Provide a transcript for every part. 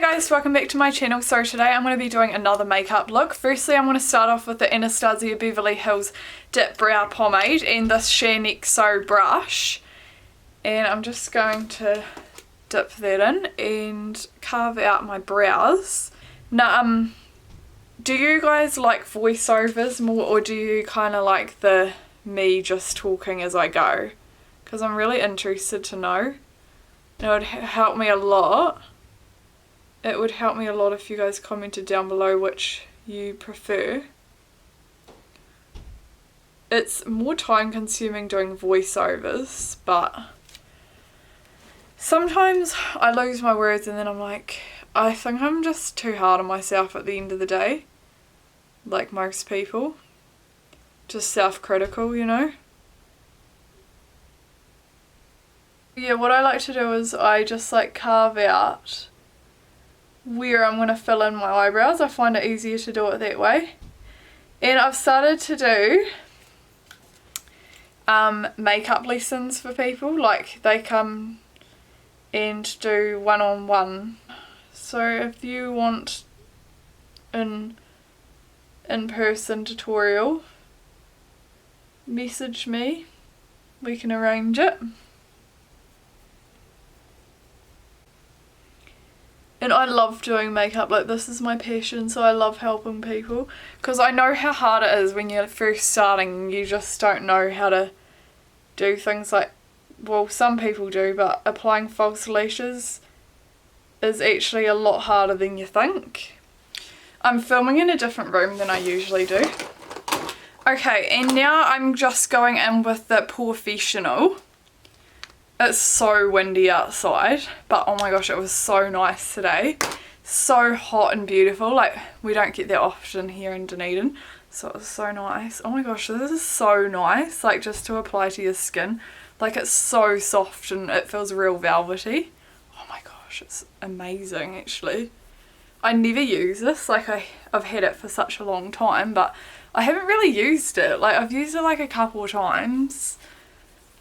guys, welcome back to my channel. So today I'm going to be doing another makeup look. Firstly, I'm going to start off with the Anastasia Beverly Hills Dip Brow Pomade and this Nyx brush. And I'm just going to dip that in and carve out my brows. Now, do you guys like voiceovers more, or do you kind of like the me just talking as I go? Because I'm really interested to know. It would help me a lot. It would help me a lot if you guys commented down below which you prefer. It's more time consuming doing voiceovers, but sometimes I lose my words and then I'm like, I think I'm just too hard on myself at the end of the day. Like most people. Just self-critical, you know. Yeah, what I like to do is I just like carve out where I'm going to fill in my eyebrows. I find it easier to do it that way. And I've started to do makeup lessons for people. Like they come and do one-on-one. So if you want an in-person tutorial, message me. We can arrange it. And I love doing makeup, like this is my passion, so I love helping people. Because I know how hard it is when you're first starting, you just don't know how to do things like, well, some people do, but applying false lashes is actually a lot harder than you think. I'm filming in a different room than I usually do. Okay, and now I'm just going in with the POREfessional. It's so windy outside, but oh my gosh, it was so nice today. So hot and beautiful. Like, we don't get that often here in Dunedin, so it was so nice. Oh my gosh, this is so nice, like just to apply to your skin. Like, it's so soft and it feels real velvety. Oh my gosh, it's amazing actually. I never use this, like I've had it for such a long time, but I haven't really used it. Like, I've used it like a couple of times.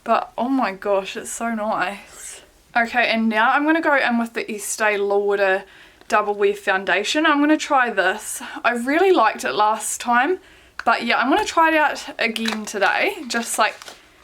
But oh my gosh, it's so nice. Okay, and now I'm going to go in with the Estee Lauder Double Wear Foundation. I'm going to try this. I really liked it last time. But yeah, I'm going to try it out again today. Just like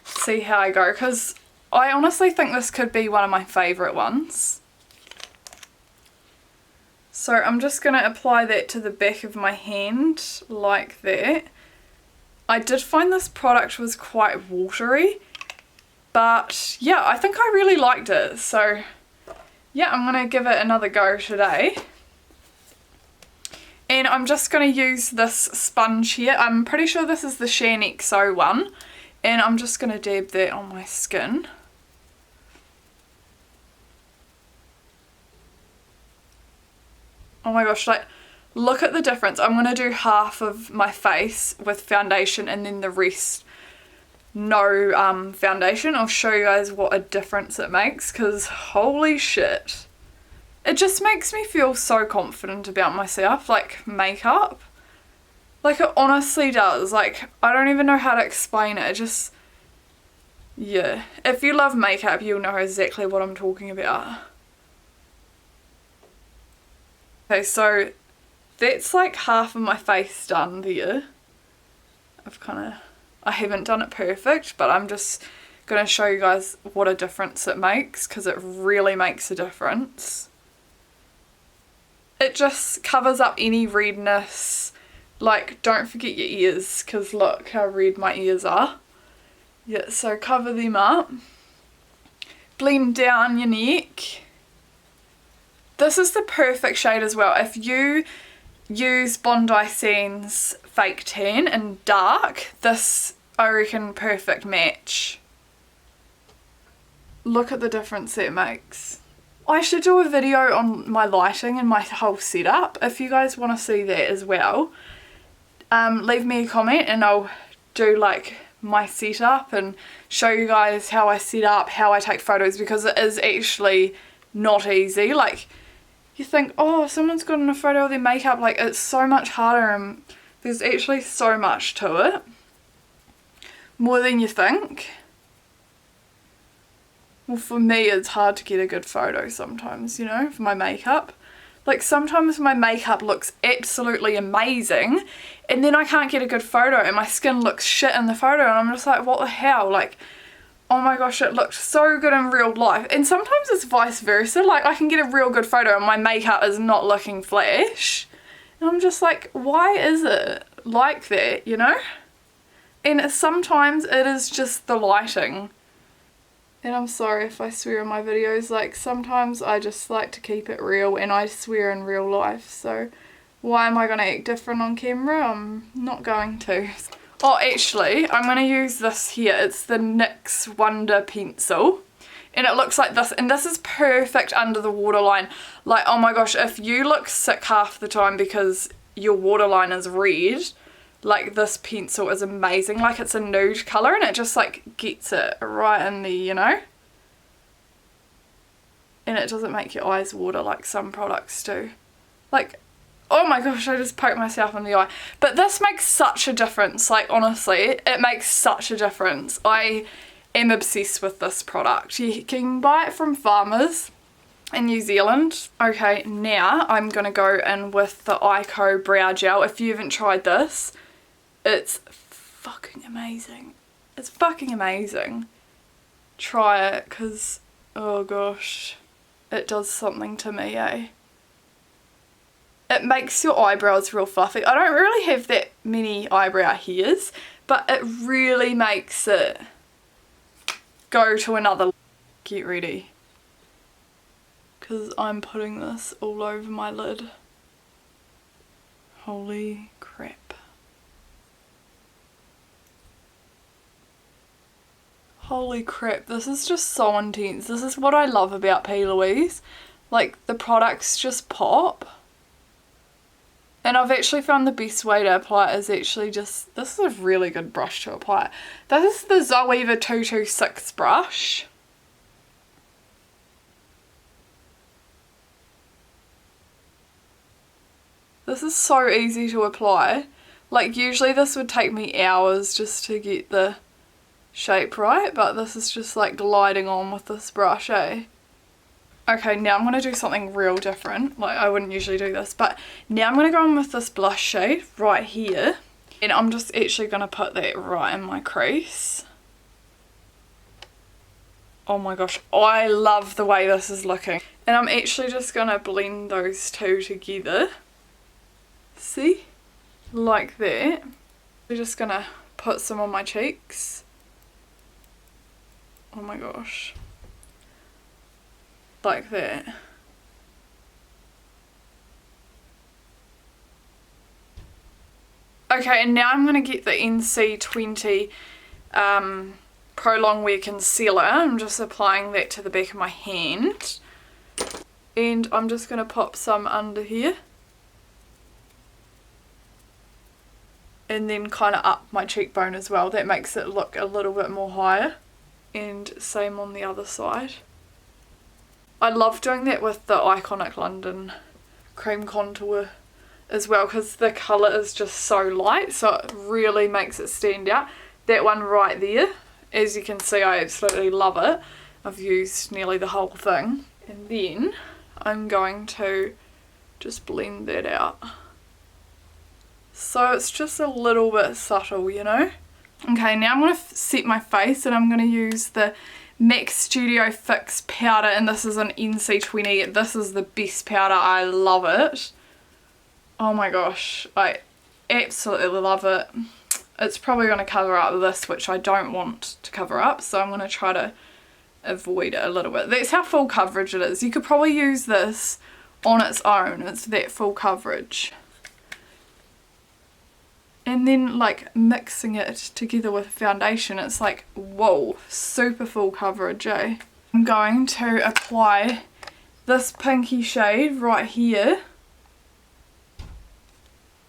see how I go. Because I honestly think this could be one of my favourite ones. So I'm just going to apply that to the back of my hand like that. I did find this product was quite watery. But yeah, I think I really liked it. So yeah, I'm going to give it another go today. And I'm just going to use this sponge here. I'm pretty sure this is the Nyx one. And I'm just going to dab that on my skin. Oh my gosh, like, look at the difference. I'm going to do half of my face with foundation and then the rest no foundation. I'll show you guys what a difference it makes, because holy shit, it just makes me feel so confident about myself, like makeup. Like, it honestly does. Like, I don't even know how to explain it. It just, yeah, if you love makeup you'll know exactly what I'm talking about. Okay, so that's like half of my face done there. I haven't done it perfect, but I'm just going to show you guys what a difference it makes, because it really makes a difference. It just covers up any redness. Like, don't forget your ears, because look how red my ears are. Yeah, so cover them up. Blend down your neck. This is the perfect shade as well. If you use Bondi Sands Fake Tan in dark, this, I reckon, perfect match. Look at the difference that makes. I should do a video on my lighting and my whole setup if you guys want to see that as well. Leave me a comment and I'll do like my setup and show you guys how I set up, how I take photos, because it is actually not easy. Like, you think, oh, someone's gotten a photo of their makeup, like, it's so much harder, and there's actually so much to it. More than you think. Well, for me it's hard to get a good photo sometimes, you know, for my makeup. Like sometimes my makeup looks absolutely amazing and then I can't get a good photo and my skin looks shit in the photo and I'm just like, what the hell? Like, oh my gosh, it looked so good in real life. And sometimes it's vice versa. Like I can get a real good photo and my makeup is not looking flash. And I'm just like, why is it like that, you know? And sometimes it is just the lighting. And I'm sorry if I swear in my videos, like sometimes I just like to keep it real and I swear in real life. So why am I going to act different on camera? I'm not going to. Oh, actually, I'm going to use this here. It's the NYX Wonder Pencil. And it looks like this. And this is perfect under the waterline. Like, oh my gosh, if you look sick half the time because your waterline is red, like this pencil is amazing. Like it's a nude colour and it just like gets it right in there, you know? And it doesn't make your eyes water like some products do. Like, oh my gosh, I just poked myself in the eye. But this makes such a difference. Like honestly, it makes such a difference. I am obsessed with this product. You can buy it from farmers in New Zealand. Okay, now I'm going to go in with the Eyeko Brow Gel. If you haven't tried this, it's fucking amazing. It's fucking amazing. Try it because, oh gosh, it does something to me, eh? It makes your eyebrows real fluffy. I don't really have that many eyebrow hairs, but it really makes it go to another. Get ready, because I'm putting this all over my lid. Holy crap. Holy crap, this is just so intense. This is what I love about Plouise. Like, the products just pop. And I've actually found the best way to apply it is actually just, this is a really good brush to apply it. This is the Zoeva 226 brush. This is so easy to apply. Like, usually this would take me hours just to get the shape right, but this is just like gliding on with this brush, eh? Okay, now I'm going to do something real different. Like, I wouldn't usually do this, but now I'm going to go in with this blush shade right here, and I'm just actually going to put that right in my crease. Oh my gosh, I love the way this is looking. And I'm actually just going to blend those two together. See? Like that. I'm just going to put some on my cheeks. Oh my gosh. Like that. Okay, and now I'm going to get the NC20 Pro Longwear Concealer. I'm just applying that to the back of my hand. And I'm just going to pop some under here. And then kind of up my cheekbone as well. That makes it look a little bit more higher. And same on the other side. I love doing that with the Iconic London cream contour as well, because the colour is just so light, so it really makes it stand out. That one right there, as you can see, I absolutely love it. I've used nearly the whole thing. And then I'm going to just blend that out. So it's just a little bit subtle, you know. Okay, now I'm going to set my face, and I'm going to use the MAC Studio Fix powder, and this is an NC20. This is the best powder. I love it. Oh my gosh, I absolutely love it. It's probably going to cover up this, which I don't want to cover up, so I'm going to try to avoid it a little bit. That's how full coverage it is. You could probably use this on its own. It's that full coverage. And then like mixing it together with foundation, it's like, whoa, super full coverage, eh? I'm going to apply this pinky shade right here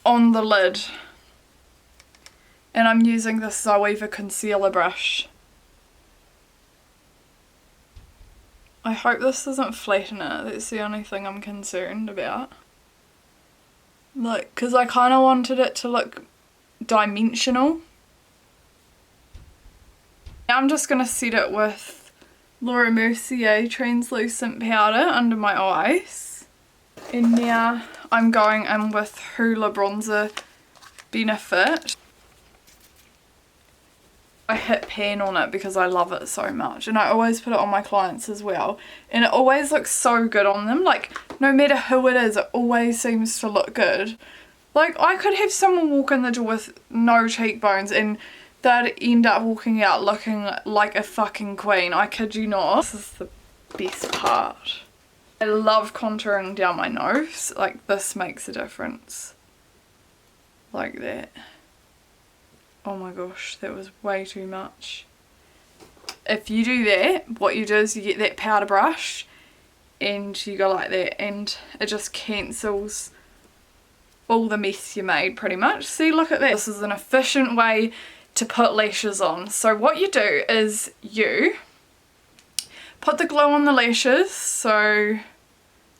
on the lid. And I'm using this Zoeva concealer brush. I hope this doesn't flatten it. That's the only thing I'm concerned about. Like, because I kind of wanted it to look dimensional. Now I'm just going to set it with Laura Mercier translucent powder under my eyes. And now I'm going in with Hoola Bronzer Benefit. I hit pan on it because I love it so much, and I always put it on my clients as well, and it always looks so good on them. Like, no matter who it is, it always seems to look good. Like, I could have someone walk in the door with no cheekbones and they'd end up walking out looking like a fucking queen. I kid you not. This is the best part. I love contouring down my nose. Like, this makes a difference. Like that. Oh my gosh, that was way too much. If you do that, what you do is you get that powder brush and you go like that, and it just cancels all the mess you made pretty much. See, look at that. This is an efficient way to put lashes on. So what you do is you put the glue on the lashes, so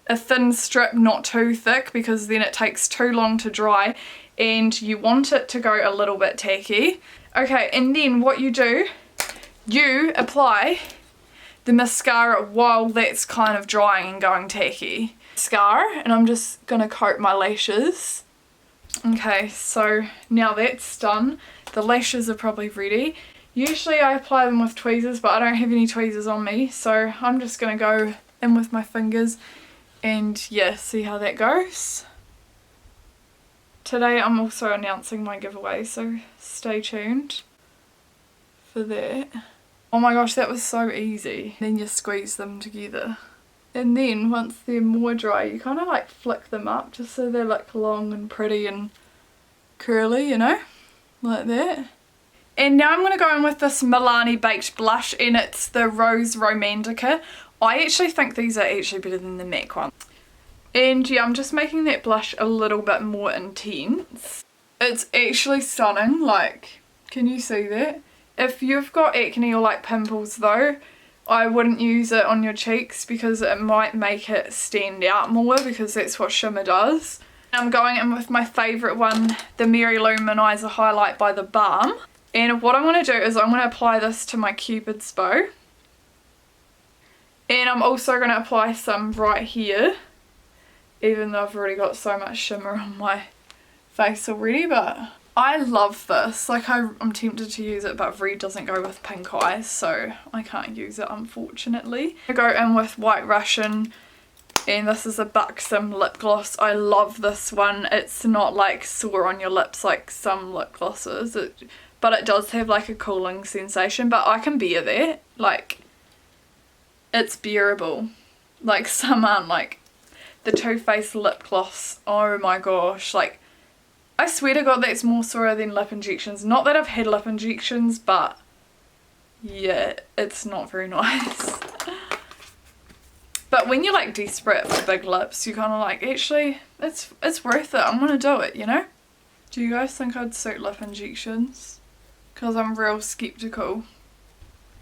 a thin strip, not too thick, because then it takes too long to dry and you want it to go a little bit tacky. Okay, and then what you do, you apply the mascara while that's kind of drying and going tacky. Mascara, and I'm just gonna coat my lashes. Okay, so now that's done, the lashes are probably ready. Usually I apply them with tweezers, but I don't have any tweezers on me, so I'm just gonna go in with my fingers and yeah, see how that goes. Today I'm also announcing my giveaway, so stay tuned for that. Oh my gosh, that was so easy. Then you squeeze them together. And then once they're more dry, you kind of like flick them up just so they look long and pretty and curly, you know, like that. And now I'm going to go in with this Milani Baked Blush, and it's the Rose Romantica. I actually think these are actually better than the MAC one. And yeah, I'm just making that blush a little bit more intense. It's actually stunning, like, can you see that? If you've got acne or like pimples though, I wouldn't use it on your cheeks because it might make it stand out more, because that's what shimmer does. I'm going in with my favourite one, the Mary Lou Manizer Highlight by the Balm. And what I'm going to do is I'm going to apply this to my Cupid's bow. And I'm also going to apply some right here, even though I've already got so much shimmer on my face already, but I love this. Like, I'm tempted to use it, but red doesn't go with pink eyes, so I can't use it unfortunately. I go in with White Russian, and this is a Buxom lip gloss. I love this one. It's not like sore on your lips like some lip glosses, but it does have like a cooling sensation, but I can bear that. Like, it's bearable. Like, some aren't. Like the Too Faced lip gloss, oh my gosh, like, I swear to God that's more sore than lip injections. Not that I've had lip injections, but yeah, it's not very nice. But when you're like desperate for big lips, you kind of like, actually, it's worth it. I'm gonna do it, you know? Do you guys think I'd suit lip injections? Because I'm real skeptical.